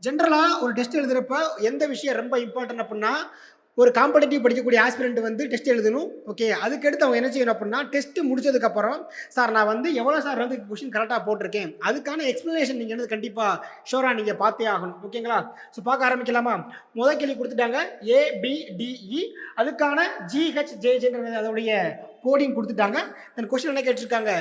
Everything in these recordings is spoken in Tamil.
ஜென்ரலா ஒரு டெஸ்ட் எழுதுறப்ப எந்த விஷயம் ரொம்ப இம்பார்ட்டன்ட் அப்டின்னா, ஒரு காம்படிட்டிவ் படிக்கக்கூடிய ஆஸ்பிரண்ட் வந்து டெஸ்ட் எழுதணும். ஓகே. அதுக்கடுத்து அவங்க என்ன செய்யணும் அப்டின்னா, டெஸ்ட் முடிச்சதுக்கப்புறம், "சார் நான் வந்து எவ்வளோ சார் வந்து கொஸ்டின் கரெக்ட்டா போட்டிருக்கேன்." அதுக்கான எக்ஸ்ப்ளனேஷன் நீங்க வந்து கண்டிப்பா ஷூரா நீங்க பார்த்தே ஆகணும். ஓகேங்களா? ஸோ பார்க்க ஆரம்பிக்கலாமா? முதல் கேள்வி குடுத்துட்டாங்க. ஏ, பி, டி, இ. அதுக்கான ஜிஹெச்ஜேஜேன்றது அதோடைய கோடிங் குடுத்துட்டாங்க. தென் கொஸ்டின் என்ன கேட்டிருக்காங்க?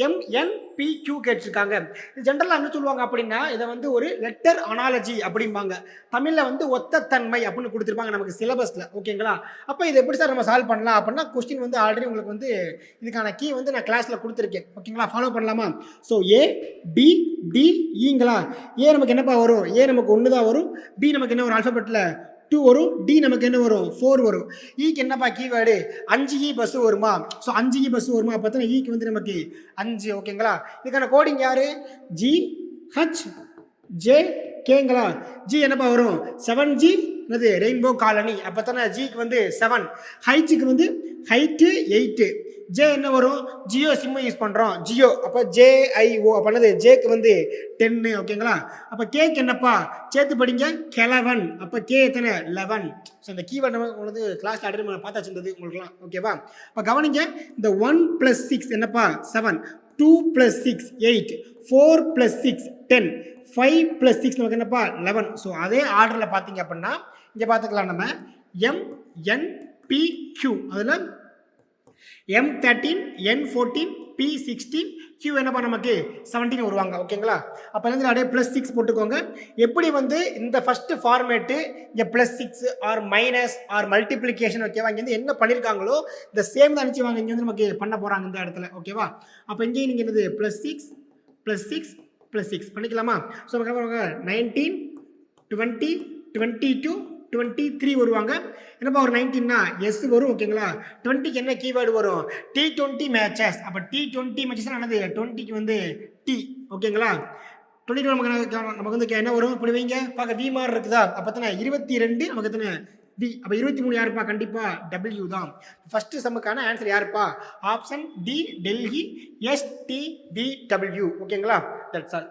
எம்என்பிக்யூ கேட்டிருக்காங்க. இது ஜென்ரலா என்ன சொல்லுவாங்க அப்படின்னா, இத வந்து ஒரு லெட்டர் அனாலஜி அப்படிம்பாங்க. தமிழ்ல வந்து ஒத்த தன்மை அப்படின்னு குடுத்திருப்பாங்க நமக்கு சிலபஸ்ல. ஓகேங்களா? அப்ப இத எப்படி சார் நம்ம சால்வ் பண்ணலாம் அப்படின்னா, கொஸ்டின் வந்து ஆல்ரெடி உங்களுக்கு வந்து இதுக்கான கீ வந்து நான் கிளாஸ்ல குடுத்திருக்கேன். ஓகேங்களா? ஃபாலோ பண்ணலாமா? ஸோ ஏ, பி, டி, ஈங்களா? ஏ நமக்கு என்னப்பா வரும்? ஏ நமக்கு 1 தான் வரும். பி நமக்கு என்ன வரும் ஆல்பாபெட்ல 2 வரும். டி நமக்கு என்ன வரும்? 4 வரும். ஈக்கு என்னப்பா கீவேர்டு? 5 பஸ் வருமா? ஸோ 5 பஸ் வருமா? அப்ப தான் ஈக்கு வந்து நமக்கு 5. ஓகேங்களா? இதுக்கான கோடிங் யாரு? ஜி, ஹச், ஜே, கேங்களா? ஜி என்னப்பா வரும்? 7G என்னது? Rainbow colony. அப்ப தானே ஜிக்கு வந்து 7. ஹைச்சுக்கு வந்து ஹைட்டு 8. ஜே என்ன வரும்? ஜியோ சிம் யூஸ் பண்றோம். ஜியோ. அப்ப ஜேஐஓ. அப்ப என்னது? ஜேக்கு வந்து 10. ஓகேங்களா? அப்ப கேக்கு என்னப்பா? சேர்த்து படிங்க. கெலவன். அப்ப கே எத்தனை? 11. ஸோ இந்த கீவேர்ட் நம்ம உங்களுக்கு கிளாஸ்ல ஆல்ரெடி பார்த்தாச்சு இருந்தது உங்களுக்குலாம். ஓகேவா? அப்ப கவனிங்க. இந்த 1 + 6 என்னப்பா? 7. 2 + 6 8. 4 + 6 10. 5 + 6 நமக்கு என்னப்பா? 11. ஸோ அதே ஆர்டர்ல பார்த்தீங்க அப்படின்னா இங்க பார்த்துக்கலாம் நம்ம எம்என்பிக்யூ. அதுல M13, N14, P16, Q என்னப்பா நமக்கு 17 வருவாங்க. ஓகேங்களா? அப்ப வந்து அப்படியே +6 போட்டுக்கோங்க. எப்படி வந்து இந்த ஃபர்ஸ்ட் ஃபார்மேட் இங்க +6 ஆர் மைனஸ் ஆர் மல்டிப்ளிகேஷன் ஓகேவா? இங்க வந்து என்ன பண்ணிருக்காங்களோ இந்த சேம் தான் நினைச்சுவாங்க இங்க வந்து நமக்கு பண்ண போறாங்க இந்த இடத்துல. ஓகேவா? அப்ப இங்கே நீங்க என்னது +6 +6 +6 பண்ணிக்கலாமா? ஸோ 19 20 22 23 வருவாங்க. என்னப்பா ஒரு 19னா எஸ் வரும். ஓகேங்களா? 20க்கு என்ன கீவேர்டு வரும்? T20 matches. அப்ப T20 மேட்சஸ் என்னது? 20க்கு வந்து டி. ஓகேங்களா? 22 நமக்கு வந்து என்ன வரும்? இப்படி வைங்க. பார்க்க வி மாதிரி இருக்குதா? அப்ப தானே 22 நமக்கு எத்தனை? வி. அப்ப 23 யாருப்பா? கண்டிப்பா W தான். ஃபர்ஸ்ட் சம்முக்கான ஆன்சர் யாருப்பா? Option D Delhi STVW. ஓகேங்களா? That's all.